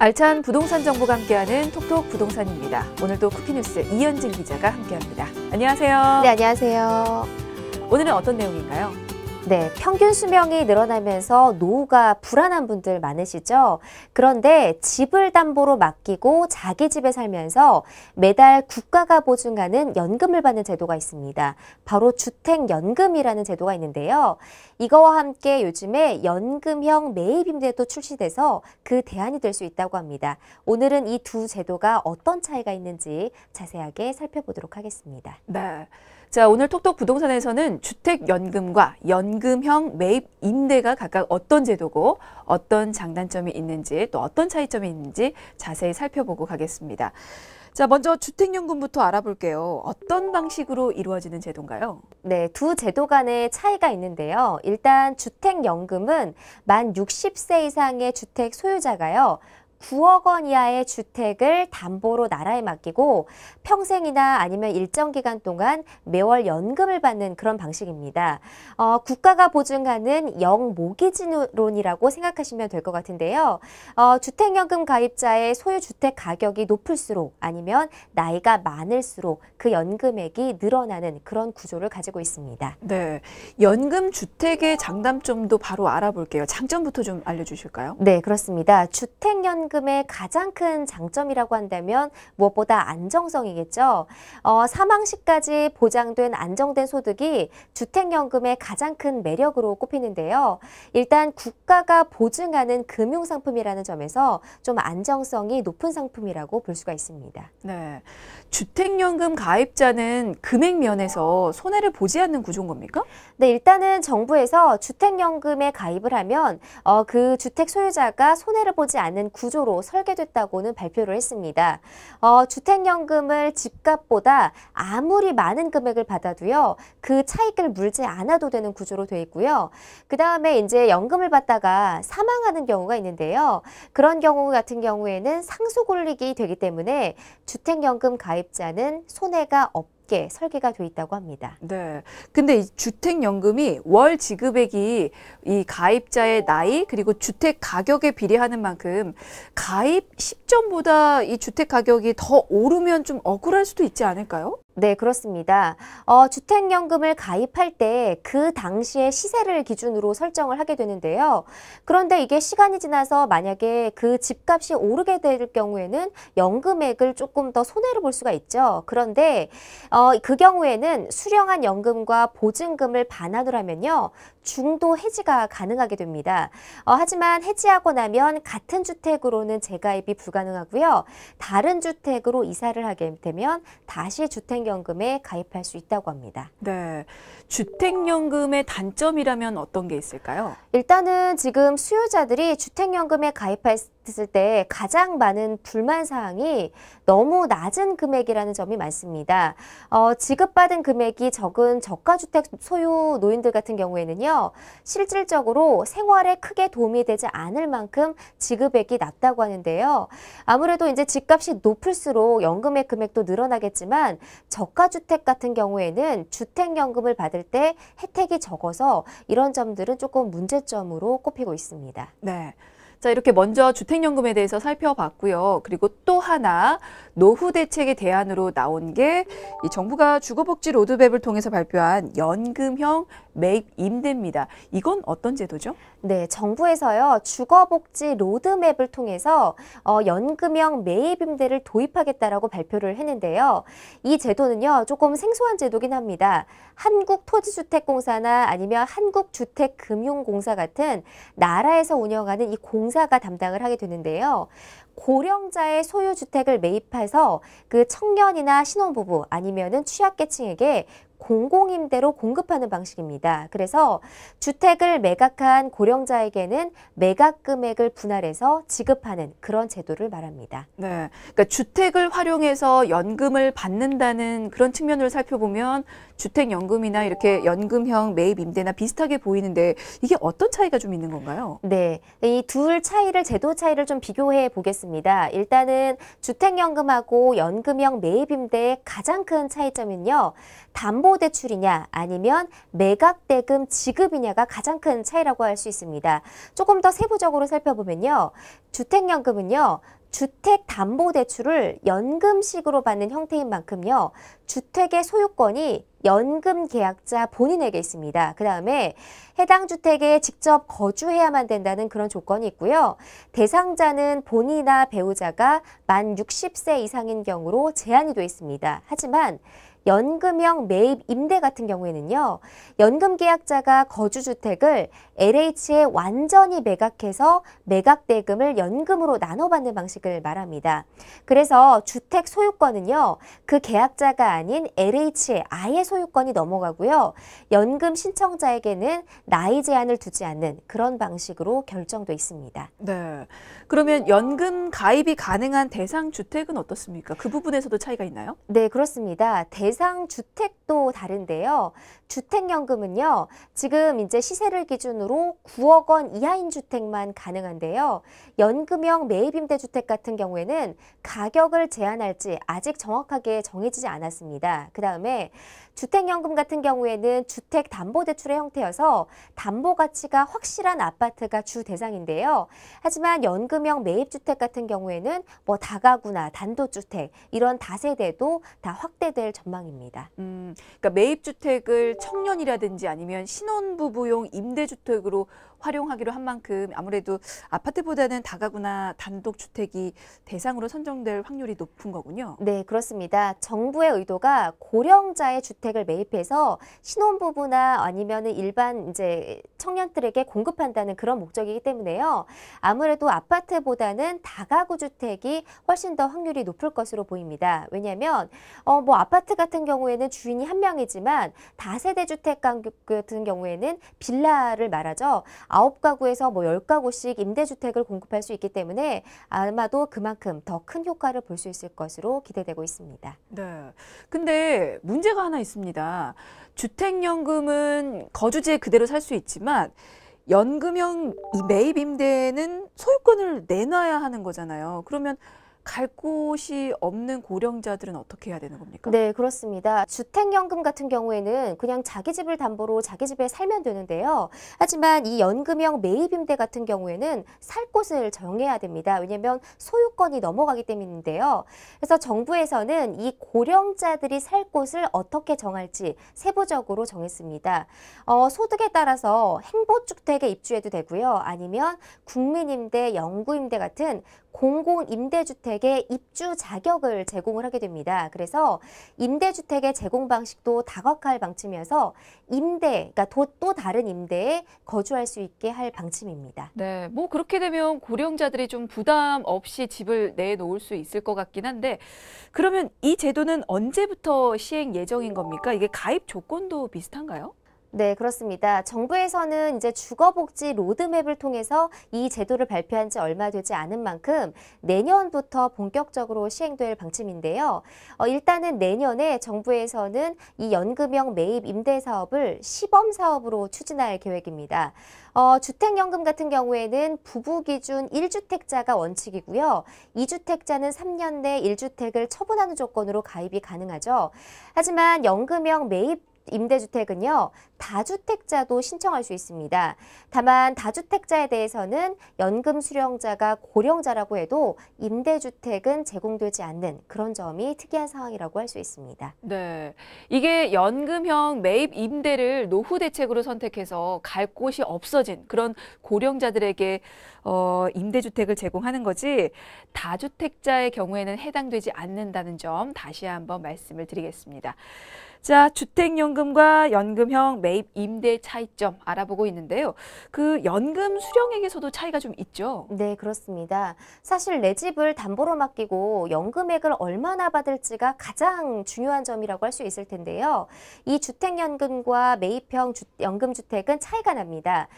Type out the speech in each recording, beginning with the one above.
알찬 부동산 정보가 함께하는 톡톡 부동산입니다. 오늘도 쿠키뉴스 이현진 기자가 함께합니다. 안녕하세요. 네, 안녕하세요. 오늘은 어떤 내용인가요? 네, 평균 수명이 늘어나면서 노후가 불안한 분들 많으시죠? 그런데 집을 담보로 맡기고 자기 집에 살면서 매달 국가가 보증하는 연금을 받는 제도가 있습니다. 바로 주택연금이라는 제도가 있는데요. 이거와 함께 요즘에 연금형 매입임대도 출시돼서 그 대안이 될 수 있다고 합니다. 오늘은 이 두 제도가 어떤 차이가 있는지 자세하게 살펴보도록 하겠습니다. 네. 자, 오늘 톡톡 부동산에서는 주택연금과 연금형 매입 임대가 각각 어떤 제도고 어떤 장단점이 있는지 또 어떤 차이점이 있는지 자세히 살펴보고 가겠습니다. 자, 먼저 주택연금부터 알아볼게요. 어떤 방식으로 이루어지는 제도인가요? 네, 두 제도 간의 차이가 있는데요. 일단 주택연금은 만 60세 이상의 주택 소유자가요. 9억 원 이하의 주택을 담보로 나라에 맡기고 평생이나 아니면 일정 기간 동안 매월 연금을 받는 그런 방식입니다. 국가가 보증하는 영모기지론이라고 생각하시면 될 것 같은데요. 주택연금 가입자의 소유주택 가격이 높을수록 아니면 나이가 많을수록 그 연금액이 늘어나는 그런 구조를 가지고 있습니다. 네, 연금 주택의 장단점도 바로 알아볼게요. 장점부터 좀 알려주실까요? 네, 그렇습니다. 주택연금의 가장 큰 장점이라고 한다면 무엇보다 안정성이겠죠. 사망 시까지 보장된 안정된 소득이 주택연금의 가장 큰 매력으로 꼽히는데요. 일단 국가가 보증하는 금융상품이라는 점에서 좀 안정성이 높은 상품이라고 볼 수가 있습니다. 네, 주택연금 가입자는 금액 면에서 손해를 보지 않는 구조인 겁니까? 네, 일단은 정부에서 주택연금에 가입을 하면 그 주택 소유자가 손해를 보지 않는 구조로 설계됐다고는 발표를 했습니다. 주택연금을 집값보다 아무리 많은 금액을 받아도요, 그 차익을 물지 않아도 되는 구조로 되어 있고요. 그 다음에 이제 연금을 받다가 사망하는 경우가 있는데요. 그런 경우 같은 경우에는 상속올릭이 되기 때문에 주택연금 가입자는 손해가 없게 설계가 돼 있다고 합니다. 네. 근데 이 주택연금이 월 지급액이 이 가입자의 나이 그리고 주택 가격에 비례하는 만큼 가입 시점보다 이 주택 가격이 더 오르면 좀 억울할 수도 있지 않을까요? 네, 그렇습니다. 주택연금을 가입할 때 그 당시의 시세를 기준으로 설정을 하게 되는데요. 그런데 이게 시간이 지나서 만약에 그 집값이 오르게 될 경우에는 연금액을 조금 더 손해를 볼 수가 있죠. 그런데 그 경우에는 수령한 연금과 보증금을 반환을 하면요. 중도 해지가 가능하게 됩니다. 하지만 해지하고 나면 같은 주택으로는 재가입이 불가능하고요. 다른 주택으로 이사를 하게 되면 다시 주택연금에 가입할 수 있다고 합니다. 네. 주택연금의 단점이라면 어떤 게 있을까요? 일단은 지금 수요자들이 주택연금에 가입했을 때 가장 많은 불만 사항이 너무 낮은 금액이라는 점이 많습니다. 지급받은 금액이 적은 저가주택 소유 노인들 같은 경우에는요, 실질적으로 생활에 크게 도움이 되지 않을 만큼 지급액이 낮다고 하는데요. 아무래도 이제 집값이 높을수록 연금의 금액도 늘어나겠지만 저가주택 같은 경우에는 주택연금을 받을 때 혜택이 적어서 이런 점들은 조금 문제점으로 꼽히고 있습니다. 네. 자, 이렇게 먼저 주택연금에 대해서 살펴봤고요. 그리고 또 하나 노후 대책의 대안으로 나온 게 이 정부가 주거복지 로드맵을 통해서 발표한 연금형 매입 임대입니다. 이건 어떤 제도죠? 네, 정부에서요, 주거복지 로드맵을 통해서 연금형 매입 임대를 도입하겠다라고 발표를 했는데요. 이 제도는요, 조금 생소한 제도긴 합니다. 한국토지주택공사나 아니면 한국주택금융공사 같은 나라에서 운영하는 이 공사가 담당을 하게 되는데요. 고령자의 소유주택을 매입해서 그 청년이나 신혼부부 아니면은 취약계층에게 공공임대로 공급하는 방식입니다. 그래서 주택을 매각한 고령자에게는 매각 금액을 분할해서 지급하는 그런 제도를 말합니다. 네, 그러니까 주택을 활용해서 연금을 받는다는 그런 측면을 살펴보면 주택연금이나 이렇게 연금형 매입 임대나 비슷하게 보이는데 이게 어떤 차이가 좀 있는 건가요? 네, 이 둘 차이를 제도 차이를 좀 비교해 보겠습니다. 일단은 주택연금하고 연금형 매입 임대의 가장 큰 차이점은요. 담보 담보대출이냐 아니면 매각대금 지급이냐가 가장 큰 차이라고 할 수 있습니다. 조금 더 세부적으로 살펴보면요. 주택연금은요. 주택담보대출을 연금식으로 받는 형태인 만큼요. 주택의 소유권이 연금 계약자 본인에게 있습니다. 그 다음에 해당 주택에 직접 거주해야만 된다는 그런 조건이 있고요. 대상자는 본인이나 배우자가 만 60세 이상인 경우로 제한이 되어 있습니다. 하지만 연금형 매입 임대 같은 경우에는요. 연금 계약자가 거주주택을 LH에 완전히 매각해서 매각대금을 연금으로 나눠받는 방식을 말합니다. 그래서 주택 소유권은요. 그 계약자가 아닌 LH에 아예 소유권이 넘어가고요. 연금 신청자에게는 나이 제한을 두지 않는 그런 방식으로 결정돼 있습니다. 네. 그러면 연금 가입이 가능한 대상 주택은 어떻습니까? 그 부분에서도 차이가 있나요? 네, 그렇습니다. 대상 주택도 다른데요. 주택연금은요, 지금 이제 시세를 기준으로 9억 원 이하인 주택만 가능한데요. 연금형 매입임대주택 같은 경우에는 가격을 제한할지 아직 정확하게 정해지지 않았습니다. 그 다음에 주택연금 같은 경우에는 주택담보대출의 형태여서 담보 가치가 확실한 아파트가 주 대상인데요. 하지만 연금형 매입주택 같은 경우에는 뭐 다가구나 단독주택 이런 다세대도 다 확대될 전망입니다. 그러니까 매입주택을 청년이라든지 아니면 신혼부부용 임대주택으로 활용하기로 한 만큼 아무래도 아파트보다는 다가구나 단독주택이 대상으로 선정될 확률이 높은 거군요. 네, 그렇습니다. 정부의 의도가 고령자의 주택을 매입해서 신혼부부나 아니면은 일반 이제 청년들에게 공급한다는 그런 목적이기 때문에요. 아무래도 아파트보다는 다가구 주택이 훨씬 더 확률이 높을 것으로 보입니다. 왜냐하면 뭐 아파트 같은 경우에는 주인이 한 명이지만 다세대 주택 같은 경우에는 빌라를 말하죠. 9가구에서 뭐 10가구씩 임대주택을 공급할 수 있기 때문에 아마도 그만큼 더 큰 효과를 볼 수 있을 것으로 기대되고 있습니다. 네. 근데 문제가 하나 있습니다. 주택연금은 거주지에 그대로 살 수 있지만 연금형 이 매입 임대는 소유권을 내놔야 하는 거잖아요. 그러면 갈 곳이 없는 고령자들은 어떻게 해야 되는 겁니까? 네, 그렇습니다. 주택연금 같은 경우에는 그냥 자기 집을 담보로 자기 집에 살면 되는데요. 하지만 이 연금형 매입임대 같은 경우에는 살 곳을 정해야 됩니다. 왜냐하면 소유권이 넘어가기 때문인데요. 그래서 정부에서는 이 고령자들이 살 곳을 어떻게 정할지 세부적으로 정했습니다. 소득에 따라서 행보주택에 입주해도 되고요. 아니면 국민임대, 영구임대 같은 공공임대주택의 입주 자격을 제공을 하게 됩니다. 그래서 임대주택의 제공 방식도 다각화할 방침이어서 임대, 그러니까 또 다른 임대에 거주할 수 있게 할 방침입니다. 네, 뭐 그렇게 되면 고령자들이 좀 부담 없이 집을 내놓을 수 있을 것 같긴 한데 그러면 이 제도는 언제부터 시행 예정인 겁니까? 이게 가입 조건도 비슷한가요? 네, 그렇습니다. 정부에서는 이제 주거복지 로드맵을 통해서 이 제도를 발표한 지 얼마 되지 않은 만큼 내년부터 본격적으로 시행될 방침인데요. 일단은 내년에 정부에서는 이 연금형 매입 임대 사업을 시범 사업으로 추진할 계획입니다. 주택연금 같은 경우에는 부부 기준 1주택자가 원칙이고요. 2주택자는 3년 내 1주택을 처분하는 조건으로 가입이 가능하죠. 하지만 연금형 매입 임대주택은요, 다주택자도 신청할 수 있습니다. 다만 다주택자에 대해서는 연금 수령자가 고령자라고 해도 임대주택은 제공되지 않는 그런 점이 특이한 상황이라고 할 수 있습니다. 네, 이게 연금형 매입 임대를 노후 대책으로 선택해서 갈 곳이 없어진 그런 고령자들에게 임대주택을 제공하는 거지 다주택자의 경우에는 해당되지 않는다는 점 다시 한번 말씀을 드리겠습니다. 자, 주택연금과 연금형 매입 임대 차이점 알아보고 있는데요. 그 연금 수령액에서도 차이가 좀 있죠? 네, 그렇습니다. 사실 내 집을 담보로 맡기고 연금액을 얼마나 받을지가 가장 중요한 점이라고 할 수 있을 텐데요. 이 주택연금과 매입형 연금주택은 차이가 납니다.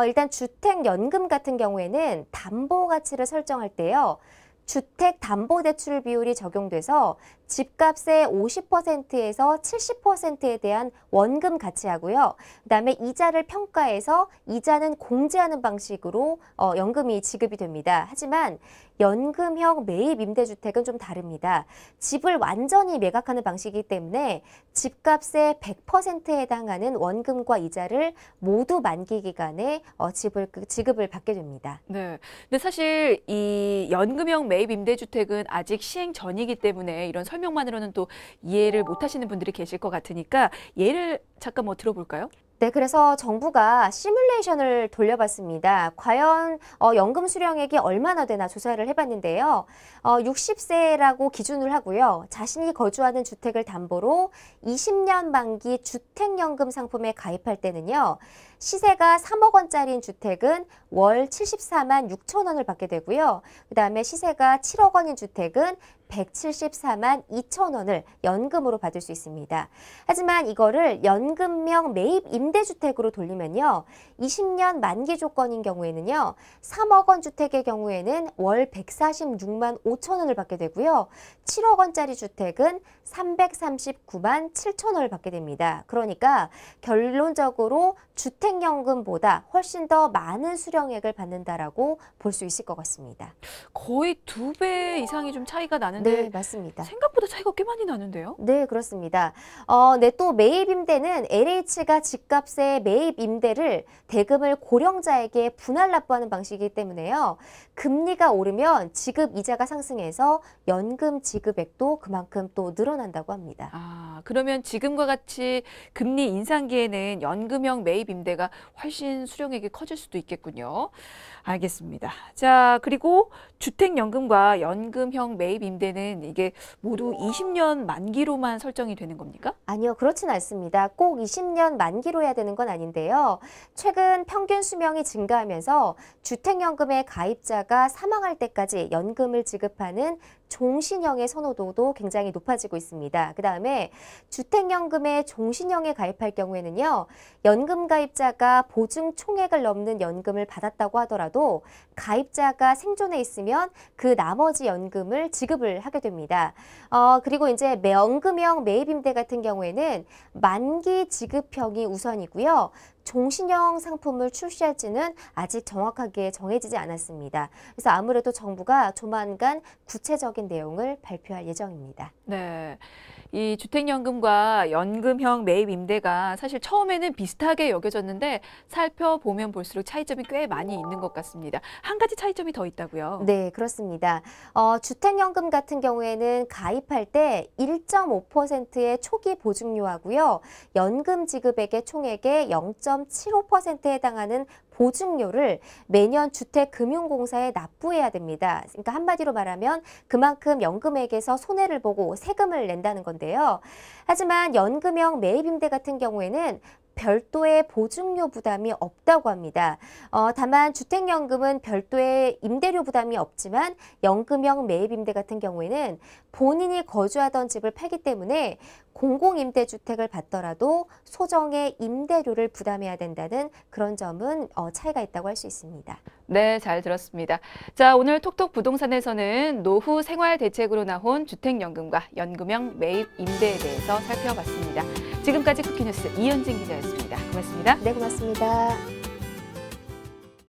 일단 주택연금 같은 경우에는 담보 가치를 설정할 때요. 주택담보대출 비율이 적용돼서 집값의 50%에서 70%에 대한 원금 가치하고요. 그다음에 이자를 평가해서 이자는 공제하는 방식으로 연금이 지급이 됩니다. 하지만 연금형 매입 임대주택은 좀 다릅니다. 집을 완전히 매각하는 방식이기 때문에 집값의 100%에 해당하는 원금과 이자를 모두 만기 기간에 지급을 받게 됩니다. 네. 근데 사실 이 연금형 매입 임대주택은 아직 시행 전이기 때문에 이런 설명만으로는 또 이해를 못 하시는 분들이 계실 것 같으니까 예를 잠깐 뭐 들어볼까요? 네, 그래서 정부가 시뮬레이션을 돌려봤습니다. 과연 연금 수령액이 얼마나 되나 조사를 해봤는데요. 60세라고 기준을 하고요. 자신이 거주하는 주택을 담보로 20년 만기 주택연금 상품에 가입할 때는요. 시세가 3억 원짜리인 주택은 월 74만 6천 원을 받게 되고요. 그다음에 시세가 7억 원인 주택은 174만 2천 원을 연금으로 받을 수 있습니다. 하지만 이거를 연금형 매입 임대주택으로 돌리면요. 20년 만기 조건인 경우에는요. 3억 원 주택의 경우에는 월 146만 5천 원을 받게 되고요. 7억 원짜리 주택은 339만 7천 원을 받게 됩니다. 그러니까 결론적으로 주택연금보다 훨씬 더 많은 수령액을 받는다라고 볼 수 있을 것 같습니다. 거의 2배 이상이 좀 차이가 나는데 네, 맞습니다. 생각보다 차이가 꽤 많이 나는데요? 네, 그렇습니다. 네, 또 매입 임대는 LH가 집값의 매입 임대를 대금을 고령자에게 분할 납부하는 방식이기 때문에요. 금리가 오르면 지급 이자가 상승해서 연금 지급액도 그만큼 또 늘어난다고 합니다. 아, 그러면 지금과 같이 금리 인상기에는 연금형 매입 임대가 훨씬 수령액이 커질 수도 있겠군요. 알겠습니다. 자, 그리고 주택연금과 연금형 매입 임대는 이게 모두 20년 만기로만 설정이 되는 겁니까? 아니요, 그렇진 않습니다. 꼭 20년 만기로 해야 되는 건 아닌데요. 최근 평균 수명이 증가하면서 주택연금의 가입자가 사망할 때까지 연금을 지급하는 종신형의 선호도도 굉장히 높아지고 있습니다. 그다음에 주택연금의 종신형에 가입할 경우에는요. 연금 가입자가 보증 총액을 넘는 연금을 받았다고 하더라도 가입자가 생존해 있으면 그 나머지 연금을 지급을 하게 됩니다. 그리고 이제 연금형 매입임대 같은 경우에는 만기 지급형이 우선이고요. 종신형 상품을 출시할지는 아직 정확하게 정해지지 않았습니다. 그래서 아무래도 정부가 조만간 구체적인 내용을 발표할 예정입니다. 네. 이 주택연금과 연금형 매입 임대가 사실 처음에는 비슷하게 여겨졌는데 살펴보면 볼수록 차이점이 꽤 많이 있는 것 같습니다. 한 가지 차이점이 더 있다고요? 네, 그렇습니다. 주택연금 같은 경우에는 가입할 때 1.5%의 초기 보증료하고요. 연금 지급액의 총액의 0.75%에 해당하는 보증료를 매년 주택금융공사에 납부해야 됩니다. 그러니까 한마디로 말하면 그만큼 연금액에서 손해를 보고 세금을 낸다는 건데요. 하지만 연금형 매입임대 같은 경우에는 별도의 보증료 부담이 없다고 합니다. 다만 주택연금은 별도의 임대료 부담이 없지만 연금형 매입임대 같은 경우에는 본인이 거주하던 집을 팔기 때문에 공공임대주택을 받더라도 소정의 임대료를 부담해야 된다는 그런 점은 차이가 있다고 할 수 있습니다. 네, 잘 들었습니다. 자, 오늘 톡톡 부동산에서는 노후 생활 대책으로 나온 주택연금과 연금형 매입 임대에 대해서 살펴봤습니다. 지금까지 쿠키뉴스 이현진 기자였습니다. 고맙습니다. 네, 고맙습니다.